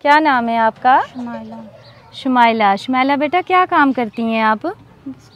क्या नाम है आपका? शुमाइला। शुमाइला। शुमाइला बेटा क्या काम करती हैं आप?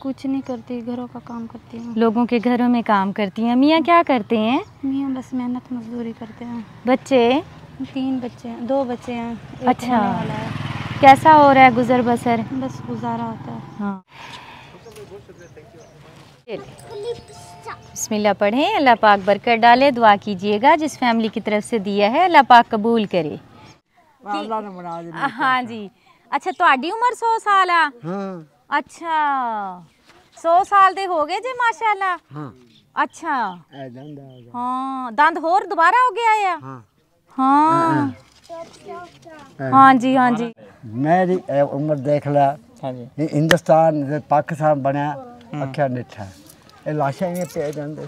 कुछ नहीं करती, घरों का काम करती हूँ। लोगों के घरों में काम करती हैं। मियाँ क्या करते हैं? मियाँ बस मेहनत मजदूरी करते हैं। बच्चे? 3 बच्चे हैं, 2 बच्चे हैं, एक अच्छा, होने वाला है। कैसा हो रहा है गुजर बसर? बस गुजारा होता है। हाँ, बिस्मिल्लाह पढ़ें। अल्लाह पाक बरकत डाले। दुआ कीजिएगा जिस फैमिली की तरफ से दिया है अल्लाह पाक कबूल करे। हाँ जी। अच्छा, ਤੁਹਾਡੀ ਉਮਰ 100 ਸਾਲ ਆ? ਹਾਂ। ਅੱਛਾ, 100 ਸਾਲ ਦੇ ਹੋ ਗਏ ਜੇ ਮਾਸ਼ਾਅੱਲਾ। ਹਾਂ। ਅੱਛਾ, ਇਹ ਦੰਦ ਆ ਗਿਆ। ਹਾਂ, ਦੰਦ ਹੋਰ ਦੁਬਾਰਾ ਹੋ ਗਿਆ ਆ? ਹਾਂ। ਹਾਂ हाँ जी, हाँ जी। मेरी उम्र देख ला। हाँ जी। हिंदुस्तान पाकिस्तान बनया अख्या निठा लाशा पे जाते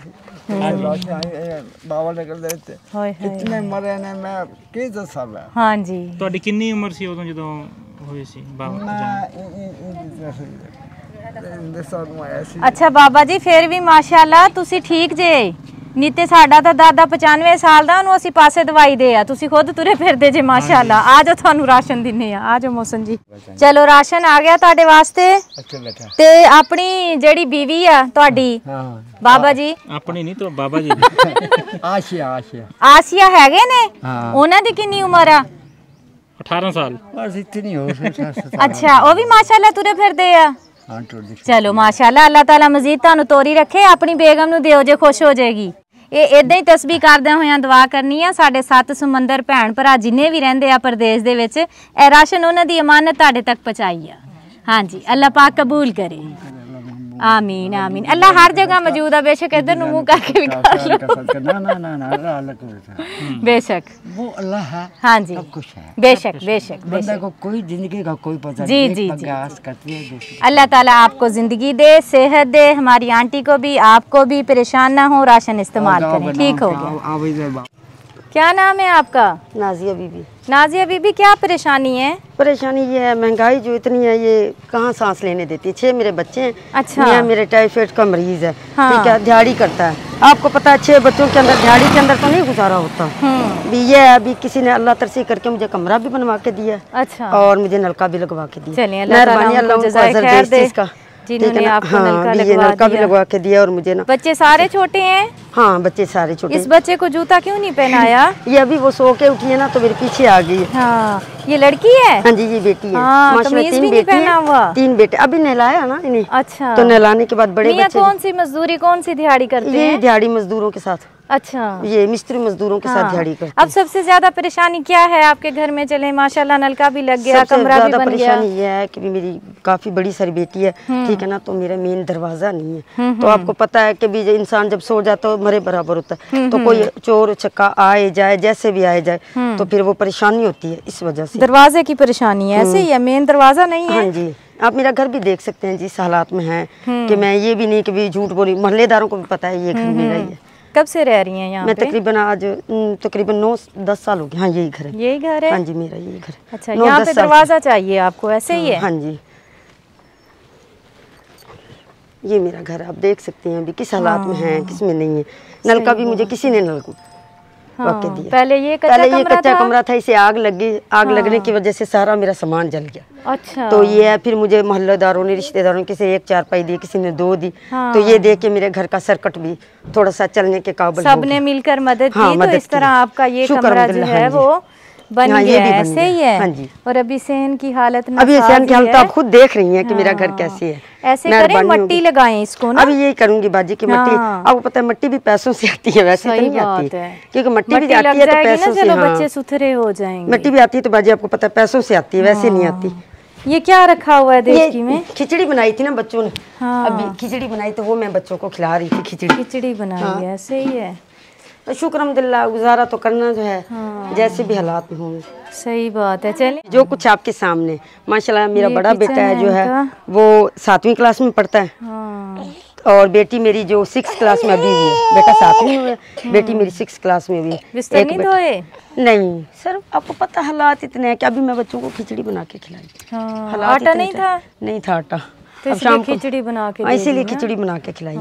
बाबा निकलते रहते इतने मरे ने मैं की दसा। हाँ जी। ਤੁਹਾਡੀ ਕਿੰਨੀ ਉਮਰ ਸੀ ਉਦੋਂ ਜਦੋਂ ਹੋਏ ਸੀ ਬਾਬਾ? अच्छा बाबा जी फिर भी माशाअल्लाह तुसी ठीक जे। ਨੀ ਤੇ ਸਾਡਾ ਤਾਂ ਦਾਦਾ 95 ਸਾਲ ਦਾ, ਉਹਨੂੰ ਅਸੀਂ ਪਾਸੇ ਦਵਾਈ ਦੇ ਆ, ਤੁਸੀਂ ਖੁਦ ਤੁਰੇ ਫਿਰਦੇ ਜੇ ਮਾਸ਼ਾਅੱਲਾ। ਆ ਜਾਓ ਤੁਹਾਨੂੰ ਰਾਸ਼ਨ ਦਿੰਨੇ ਆ ਜਾਓ ਮੋਸਨ ਜੀ। ਚਲੋ ਰਾਸ਼ਨ ਆ ਗਿਆ ਤੁਹਾਡੇ ਵਾਸਤੇ। ਤੇ ਆਪਣੀ ਜਿਹੜੀ ਬੀਵੀ ਆ ਤੁਹਾਡੀ ਬਾਬਾ ਜੀ, ਆਪਣੀ ਨਹੀਂ ਤਾਂ ਬਾਬਾ ਜੀ ਆਸੀਆ ਹੈਗੇ ਨੇ, ਉਹਨਾਂ ਦੀ ਕਿੰਨੀ ਉਮਰ ਆ? 18 ਸਾਲ। ਬਸ ਇਤਨੀ ਹੋ। ਅੱਛਾ, ਉਹ ਵੀ ਮਾਸ਼ਾਅੱਲਾ ਤੁਰੇ ਫਿਰਦੇ ਆ। चलो माशाअल्लाह, अल्लाह ताला मजीद ਤੁਹਾਨੂੰ ਤੋਰੀ ਰੱਖੇ। ਆਪਣੀ ਬੇਗਮ ਨੂੰ ਦਿਓ ਜੇ ਖੁਸ਼ ਹੋ ਜਾਏਗੀ। ਇਹ ਇਦਾਂ ਹੀ ਤਸਬੀਹ ਕਰਦਿਆਂ ਹੋਇਆਂ ਦੁਆ ਕਰਨੀ ਆ ਸਾਡੇ 7 ਸਮੁੰਦਰ ਭੈਣ ਭਰਾ ਜਿੰਨੇ ਵੀ ਰਹਿੰਦੇ ਆ ਪ੍ਰਦੇਸ਼ ਦੇ ਵਿੱਚ, ਇਹ ਰਾਸ਼ਨ ਉਹਨਾਂ ਦੀ ਅਮਾਨਤ ਤੁਹਾਡੇ ਤੱਕ ਪਹੁੰਚਾਈ ਆ। ਹਾਂਜੀ, ਅੱਲਾਹ ਪਾਕ ਕਬੂਲ ਕਰੇ। आमीन आमीन। अल्लाह हर जगह मौजूद है, बेशक इधर मुंह करके भी कर लो। बेशक वो अल्लाह है। हाँ जी, सब कुछ है। बेशक बेशक बंदे को कोई जिंदगी का कोई पता जी नहीं। जी जी। अल्लाह ताला आपको जिंदगी दे, सेहत दे, हमारी आंटी को भी आपको भी परेशान ना हो, राशन इस्तेमाल करें। ठीक हो गया। क्या नाम है आपका? नाजिया बीबी। नाजिया बीबी, क्या परेशानी है? परेशानी ये है, महंगाई जो इतनी है, ये कहाँ सांस लेने देती है। 6 मेरे बच्चे हैं। अच्छा। मेरे टाइफाइड का मरीज है। हाँ। ठीक है, दिहाड़ी करता है। आपको पता है 6 बच्चों के अंदर दिहाड़ी के अंदर तो नहीं गुजारा होता। अभी ये है, अभी किसी ने अल्लाह तरसी करके मुझे कमरा भी बनवा के दिया। अच्छा। और मुझे नलका भी लगवा के दिया। चलिए, अल्लाह ताला जिन्होंने आपको नलका भी लगवा के दिया। और मुझे ना बच्चे सारे छोटे हैं? हाँ, बच्चे सारे छोटे। इस बच्चे को जूता क्यों नहीं पहनाया? ये अभी वो सो के उठी है ना, तो मेरे पीछे आ गई। हाँ, ये लड़की है? हाँ जी, ये बेटी है। हाँ, तमीज़ भी नहीं पहना हुआ। 3 बेटे, अभी नहलाया ना इन्हें। अच्छा। तो नहलाने के बाद बड़े बच्चे। कौन सी मजदूरी, कौन सी दिहाड़ी करते हैं? ये दिहाड़ी मजदूरों के साथ। अच्छा। ये मिस्त्री मजदूरों के साथ दिहाड़ी करते हैं। अब सबसे ज्यादा परेशानी क्या है आपके घर में? चले माशाल्लाह नलका भी लग गया, कमरा भी बन गया। परेशानी ये है कि मेरी काफी बड़ी सारी बेटी है। ठीक है ना, तो मेरा मेन दरवाजा नहीं है। तो आपको पता है कि भी इंसान जब सो जाता है मरे बराबर होता है। तो कोई चोर चक्का आए जाए, जैसे भी आए जाए, तो फिर वो परेशानी होती है। इस वजह से दरवाजे की परेशानी है। ऐसे ही है, मेन दरवाजा नहीं है। हाँ जी, आप मेरा घर भी देख सकते हैं जिस हालात में है कि मैं ये भी नहीं कि भी झूठ बोली। मोहल्लेदारों को भी पता है ये घर मेरा ही है। कब से रह रही हैं यहाँ? मैं तकरीबन आज तकरीबन 9-10 साल हो गए। हाँ, यही घर है। यही घर है? हाँ जी, मेरा यही घर। अच्छा, यहाँ पे दरवाजा चाहिए आपको, ऐसे ही है? हाँ जी, ये मेरा घर है। आप देख सकते हैं अभी किस हालात में है, किस में नहीं है। नलका भी मुझे किसी ने नलका के दिया। पहले ये कच्चा कमरा था, इसे आग लगी। आग लगने की वजह से सारा मेरा सामान जल गया। अच्छा। तो ये है, फिर मुझे मोहल्लेदारों ने, रिश्तेदारों ने, किसी 1 चारपाई दी, किसी ने 2 दी। तो ये दे के मेरे घर का सर्कट भी थोड़ा सा चलने के काबिल हो गया। सबने मिलकर मदद की। तो इस तरह आपका ये कमरा जो है वो बन गया है। ऐसे ही है। हाँ जी। और अभी सहन की हालत, अभी सहन की हालत आप खुद देख रही हैं कि मेरा घर कैसे है। ऐसे करें, मट्टी लगाएं इसको ना। अभी यही करूंगी बाजी की मट्टी। आपको पता है मट्टी भी पैसों से आती है, वैसे तो नहीं आती, क्योंकि मट्टी भी आती है तो पैसों से। चलो बच्चे सुथरे हो जाएंगे। मट्टी भी आती है तो बाजी आपको पता है पैसों से आती है, वैसे नहीं आती। ये क्या रखा हुआ है देशकी में? खिचड़ी बनाई थी ना बच्चों ने। अभी खिचड़ी बनाई तो वो मैं बच्चों को खिला रही थी। खिचड़ी बनाई है। ऐसे ही है। तो शुक्र अल्हम्दुलिल्लाह, गुजारा तो करना जो है जैसे भी हालात में होंगे। सही बात है। चलिए, जो कुछ आपके सामने माशाल्लाह, मेरा बड़ा बेटा है जो है वो 7वीं क्लास में पढ़ता है। और बेटी मेरी जो 6th क्लास में अभी हुई है। बेटा 7वीं में है, बेटी मेरी 6th क्लास में हुई। नहीं सर, आपको पता हालात इतने हैं कि अभी मैं बच्चों को खिचड़ी बना के खिलाई। आटा नहीं था? नहीं था आटा। तो शाम खिचड़ी बना के, इसीलिए खिचड़ी बना के खिलाई।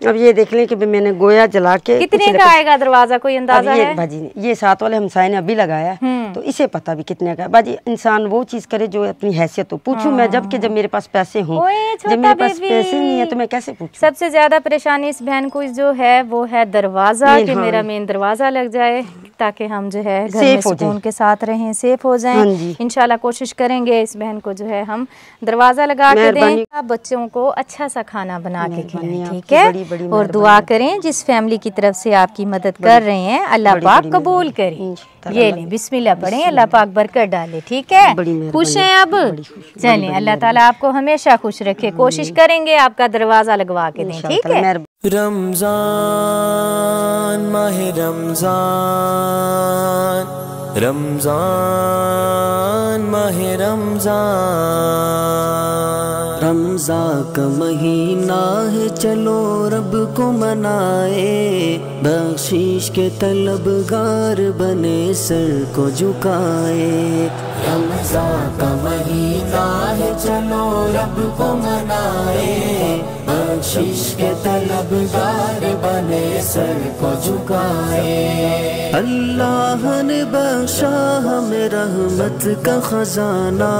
अब ये देख लें कि मैंने गोया जला के कितने का आएगा दरवाजा, कोई अंदाजा ये है? बाजी ये साथ वाले हमसाये ने अभी लगाया तो इसे पता भी कितने का है। बाजी इंसान वो चीज करे जो अपनी हैसियत हो। पूछूं मैं जब मेरे पास पैसे हों, जब मेरे पास पैसे नहीं है तो मैं कैसे पूछूं? सबसे ज्यादा परेशानी इस बहन को जो है वो है दरवाजा, कि मेरा मेन दरवाजा लग जाए ताकि हम जो है घर में सुकून के साथ रहें, सेफ हो जाएं। इंशाल्लाह कोशिश करेंगे इस बहन को जो है हम दरवाजा लगा के दें। आप बच्चों को अच्छा सा खाना बना के खिलाएं, ठीक है? और दुआ करें जिस फैमिली की तरफ से आपकी मदद कर रहे हैं अल्लाह पाक कबूल करे। ये लें, बिस्मिल्लाह पढ़ें, अल्लाह पाक बरकत डाले, ठीक है? खुश हैं अब? चलें, अल्लाह ताला आपको हमेशा खुश रखे। कोशिश करेंगे आपका दरवाजा लगवा के दें, ठीक है? रमजान माहे रमजान, रमजान माहे रमजान, रमजान का महीना है चलो रब को मनाए, बख्शीश के तलबगार बने सर को झुकाए। रमजान का महीना है चलो रब को मनाए, बख्शीश के तलबगार बने सर को झुकाए। अल्लाह ने बख्शा हमें रहमत का खजाना,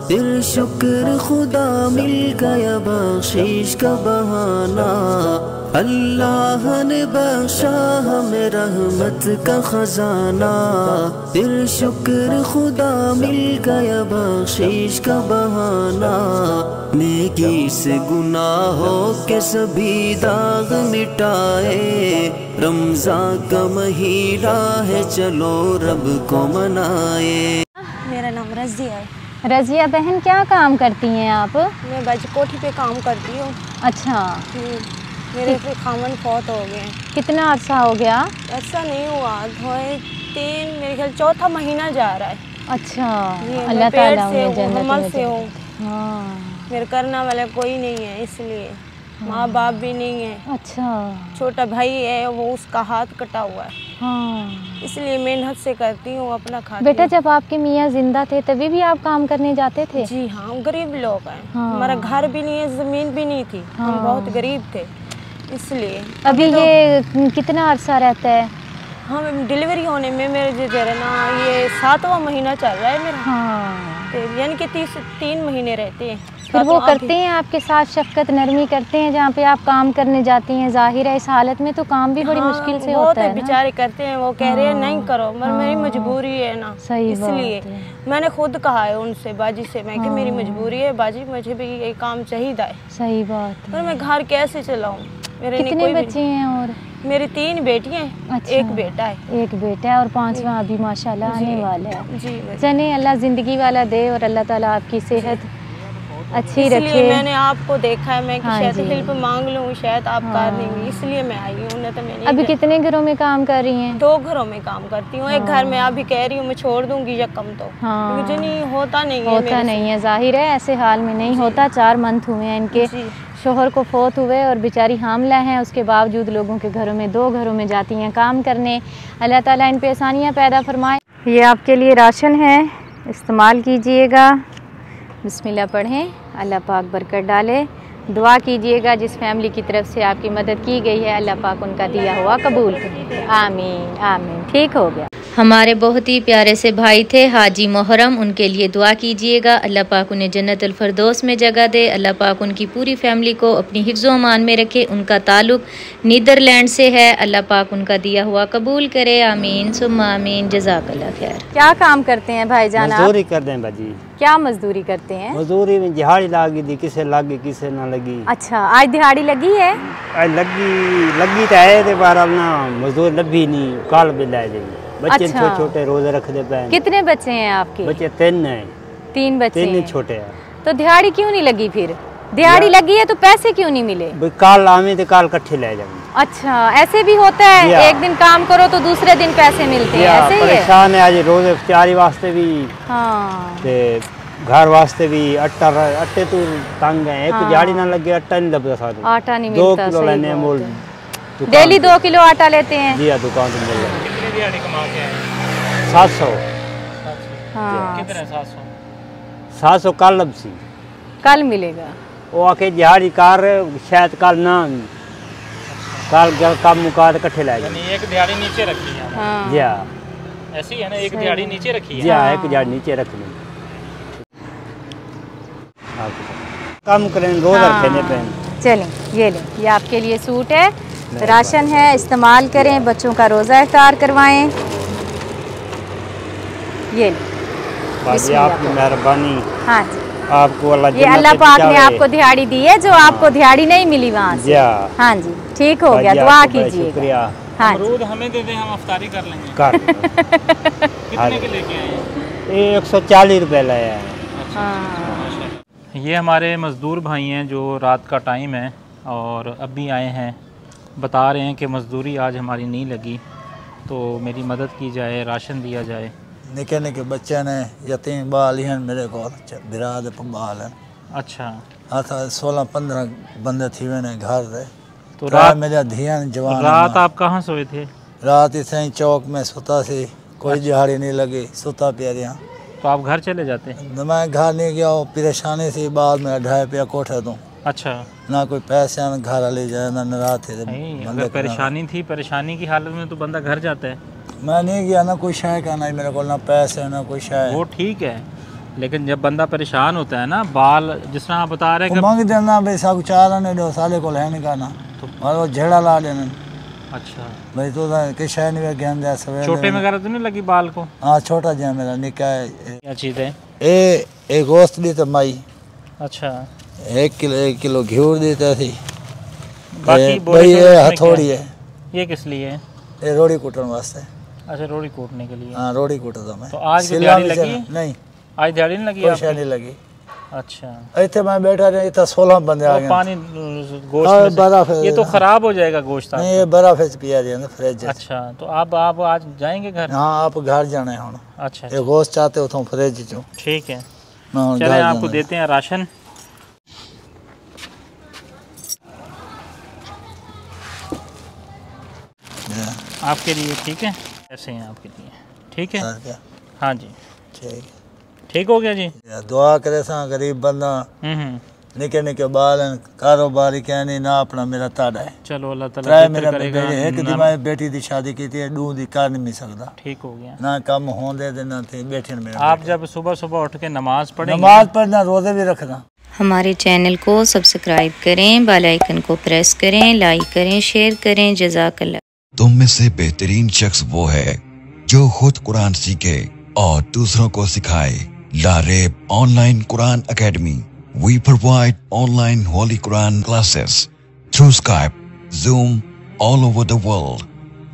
फिर शुक्र खुदा मिल गया बख्शीश का बहाना। अल्लाह ने बख्शा हमें रहमत का खजाना, फिर शुक्र खुदा मिल गया बख्शीश का बहाना। नेकी से गुनाहों के सभी दाग मिटाए, रमजान का महीना है चलो रब को मनाए। मेरा नाम रज़िया है। रज़िया बहन, क्या काम करती हैं आप? मैं बाजी कोठी पे काम करती हूँ। अच्छा, मेरे फिर खामन फौत हो गए। कितना अर्सा हो गया? ऐसा नहीं हुआ, मेरे ख्याल चौथा महीना जा रहा है। अच्छा, अल्लाह ताला उन्हें जन्नत में से हूँ। हाँ, मेरे करना वाला कोई नहीं है, इसलिए माँ बाप भी नहीं है। अच्छा, छोटा भाई है वो उसका हाथ कटा हुआ है। हाँ, इसलिए मेहनत से करती हूँ अपना खाती। बेटा जब आपके मियाँ जिंदा थे तभी भी आप काम करने जाते थे? जी हाँ, गरीब लोग हैं। हमारा घर भी नहीं है, जमीन भी नहीं थी, हम बहुत गरीब थे इसलिए। अभी ये कितना अरसा रहता है? हम डिलीवरी होने में मेरे जो है ना ये 7वां महीना चल रहा है मेरा। हाँ, यानी कि 3 महीने रहते हैं। फिर वो करते हैं आपके साथ शफकत नरमी करते हैं जहाँ पे आप काम करने जाती हैं? जाहिर है इस हालत में तो काम भी बड़ी मुश्किल से होता है ना? बेचारे करते हैं, वो कह रहे हैं नहीं करो, मगर मेरी मजबूरी है ना। सही इसलिए मैंने खुद कहा है उनसे, बाजी से, मैं कि मेरी मजबूरी है बाजी, मुझे भी ये काम चाहिए है। सही बात है। पर मैं घर कैसे चलाऊँ? मेरे कितने बच्चे हैं? और मेरी 3 बेटियां, अच्छा, 1 बेटा है। 1 बेटा है और 5वां अभी माशाल्लाह आने वाला है। जी, चलिए अल्लाह ज़िंदगी वाला दे और अल्लाह ताला आपकी सेहत अच्छी रखे। इसलिए मैंने आपको देखा है, मैं कि शायद हेल्प मांग लूँ, शायद आप कर देंगी, इसलिए मैं आई हूँ। तो मैंने अभी कितने घरों में काम कर रही हैं? 2 घरों में काम करती हूँ। एक घर में अभी कह रही हूँ मैं छोड़ दूंगी या कम, तो मुझे नहीं होता नहीं है, जाहिर है ऐसे हाल में नहीं होता। 4 मंथ हुए हैं इनके शोहर को फौत हुए और बेचारी हामला हैं, उसके बावजूद लोगों के घरों में 2 घरों में जाती हैं काम करने। अल्लाह ताला इन पे आसानियाँ पैदा फरमाए। ये आपके लिए राशन है, इस्तेमाल कीजिएगा। बिस्मिल्लाह पढ़ें, अल्लाह पाक बरकत डाले। दुआ कीजिएगा जिस फैमिली की तरफ से आपकी मदद की गई है अल्लाह पाक उनका दिया हुआ कबूल करे। आमीन आमीन। ठीक हो गया। हमारे बहुत ही प्यारे से भाई थे हाजी मोहरम, उनके लिए दुआ कीजिएगा। अल्लाह पाक उन्हें जन्नत अल फरदौस में जगह दे। अल्लाह पाक उनकी पूरी फैमिली को अपनी हिफ्ज़ व अमान में रखे। उनका ताल्लुक़ नीदरलैंड से है। अल्लाह पाक उनका दिया हुआ कबूल करे। आमीन सुम्मा आमीन। जज़ाकल्लाह खैर। क्या काम करते हैं भाईजान आप? मजदूरी करते हैं बाजी। क्या मजदूरी करते हैं? मजदूरी में दिहाड़ी लगी थी, किसे लगी किसे ना लगी। अच्छा, आज दिहाड़ी लगी है? आज लगी तो है थे, बहरहाल ना मजदूर लभी नहीं, काल बिला जाइए। बच्चे अच्छा। छोटे छोटे रोजे रखते पे। कितने बच्चे हैं आपके? बच्चे 3 हैं। 3 बच्चे? 3 छोटे हैं। तो दिहाड़ी क्यों नहीं लगी फिर? दिहाड़ी लगी है तो पैसे क्यों नहीं मिले? काल आमी तो काल कट्ठे ले जाएंगे। अच्छा, ऐसे भी होता है? एक दिन काम करो तो दूसरे दिन पैसे मिलते हैं, ऐसे ही है? परेशान है आज, रोज इफ्तारी वास्ते भी, हाँ, घर वास्ते भी। अट्टे तो तंग है, एक दिहाड़ी ना लगे आटा नहीं दबता साथ। आटा नहीं मिलता। 2 किलो लेने मोल डेली 2 किलो आटा लेते हैं? जी हाँ, दुकान से मिल जाए। कितने दिहाड़ी कमा के आए? 700। हाँ, कितने? 700 कल लबसी। कल मिलेगा। वो आके दिहाड़ी कार शायद कल ना कल काम मुका इकट्ठे ला जाए। एक दिहाड़ी नीचे रखी है। हाँ। जी हाँ, ऐसी है ना, एक दिहाड़ी नीचे रखी है। जी हाँ, एक दिहाड़ी नीचे रख ली। काम करें रोज रखने पे। चलें, ये लें, ये आपके लिए सूट है, राशन है, इस्तेमाल करें, बच्चों का रोज़ा इफ्तार करवाएं। ये लें, बाकी आपकी मेहरबानी। हाँ जी, आपको अल्लाह ये अल्लाह पाक ने आपको दिहाड़ी दी है जो आपको दिहाड़ी नहीं मिली वहाँ से। हाँ जी, ठीक हो गया, दुआ कीजिएगा। हाँ, अमरूद हमें दे दें, हम इफ्तारी कर लेंगे। कितने के लेके आए हैं? 140 रुपये लाया है। ये हमारे मज़दूर भाई हैं जो रात का टाइम है और अभी आए हैं, बता रहे हैं कि मज़दूरी आज हमारी नहीं लगी, तो मेरी मदद की जाए, राशन दिया जाए। निके निके बच्चे ने यतीम बाल हैं मेरे को बिराद बाल हैं। अच्छा, हाँ 16-15 बंदे थी मैंने घर से। तो रात मेरा धियान जवान। रात आप कहाँ सोए थे? रात इसे ही चौक में सोता सी, कोई दिहाड़ी नहीं लगी, सोता पिया यहाँ। तो आप घर चले जाते? मैं घर नहीं गया, परेशानी से बाद में 2.5 रुपया कोठे दूँ। अच्छा, ना कोई पैसे ना घर ले जाए ना नाराज थे। अगर परेशानी थी, परेशानी की हालत में तो बंदा घर जाता है। मैं नहीं गया, ना कोई शय का, नहीं मेरे को ना पैसे ना कोई शय। वो ठीक है, लेकिन जब बंदा परेशान होता है ना, बाल जिस तरह आप बता रहे हैं मंग देना भाई, सब चार ने दो साले को है नहीं करना, और वो झेड़ा ला देना। अच्छा भाई तो कि शय नहीं गेंद दे सवेरे। छोटे वगैरह तो नहीं लगी बाल को? हाँ छोटा जो मेरा निका है। क्या चीज़ है? एक गोश्त दी तो माई। अच्छा, 1 किलो घी देता थी। बाकी भाई ये हथौड़ी है। ये किस लिए है? ये रोड़ी कूटने वास्ते। अच्छा, रोड़ी कूटने के लिए। हाँ रोड़ी कूटता मैं। तो आज दिहाड़ी लगी है? नहीं, आज दिहाड़ी नहीं लगी? कोई शय नहीं लगी। अच्छा, इतने मैं बैठा रहा, इतना 16 बंदे आ गए। पानी गोश्त बर्फ, ये तो खराब हो जाएगा गोश्त। नहीं ये बर्फ पिया दिया फ्रिज। अच्छा, तो आप आज जाएंगे घर? हाँ आप घर जाना है हम। अच्छा, ये गोश्त चाहते हो तो फ्रिज चो। ठीक है, चले आपको देते हैं राशन। आपके लिए ठीक है, ऐसे हैं आपके लिए, ठीक है? हाँ जी, ठीक हो गया जी। दुआ करे सा गरीब बंदा, निके निके बाल कारोबारी कहनी ना अपना मेरा ताड़ा है। चलो अल्लाह ताला मेरा एक दिन मैं बेटी दी शादी की थी, दूध दी कर नहीं सकता। ठीक हो गया ना कम होंदे देना थे बेटे मेरा। आप जब सुबह सुबह उठ के नमाज पढ़ेंगे, नमाज पढ़ना, रोजे भी रखना। हमारे चैनल को सब्सक्राइब करें, बेल आइकन को प्रेस करें, लाइक करें, शेयर करें। जज़ाकल्लाह। तुम में से बेहतरीन शख्स वो है जो खुद कुरान सीखे और दूसरों को सिखाए। Lareb online Quran academy. We provide online Holy Quran classes through Skype, Zoom, all over the world.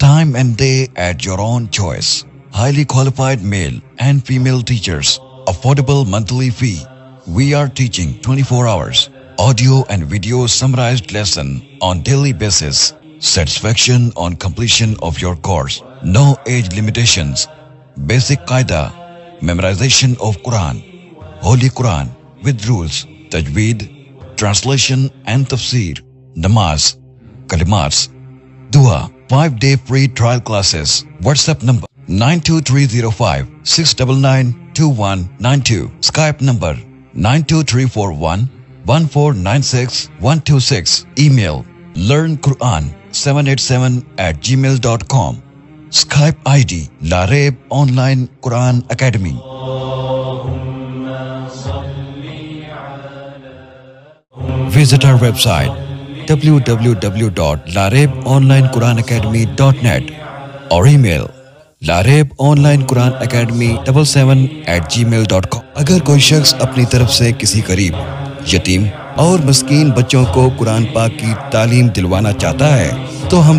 Time and day at your own choice. Highly qualified male and female teachers. Affordable monthly fee. We are teaching 24 hours. Audio and video summarized lesson on daily basis. Satisfaction on completion of your course. No age limitations. Basic Qaida. Memorization of Quran. Holy Quran with rules, tajweed, translation and tafsir, namaz, kalimats, dua, 5-day free trial classes. WhatsApp number 92305 699 2192. Skype number 92341 1496 126. Email learnquran787@gmail.com. Skype ID Lareeb Online Quran Academy. Visit our website www.lareebonlinequranacademy.net or email lareebonlinequranacademy77@gmail.com। अगर कोई शख्स अपनी तरफ से किसी गरीब, यतीम और मस्कीन बच्चों को कुरान पाक की तालीम दिलवाना चाहता है तो हम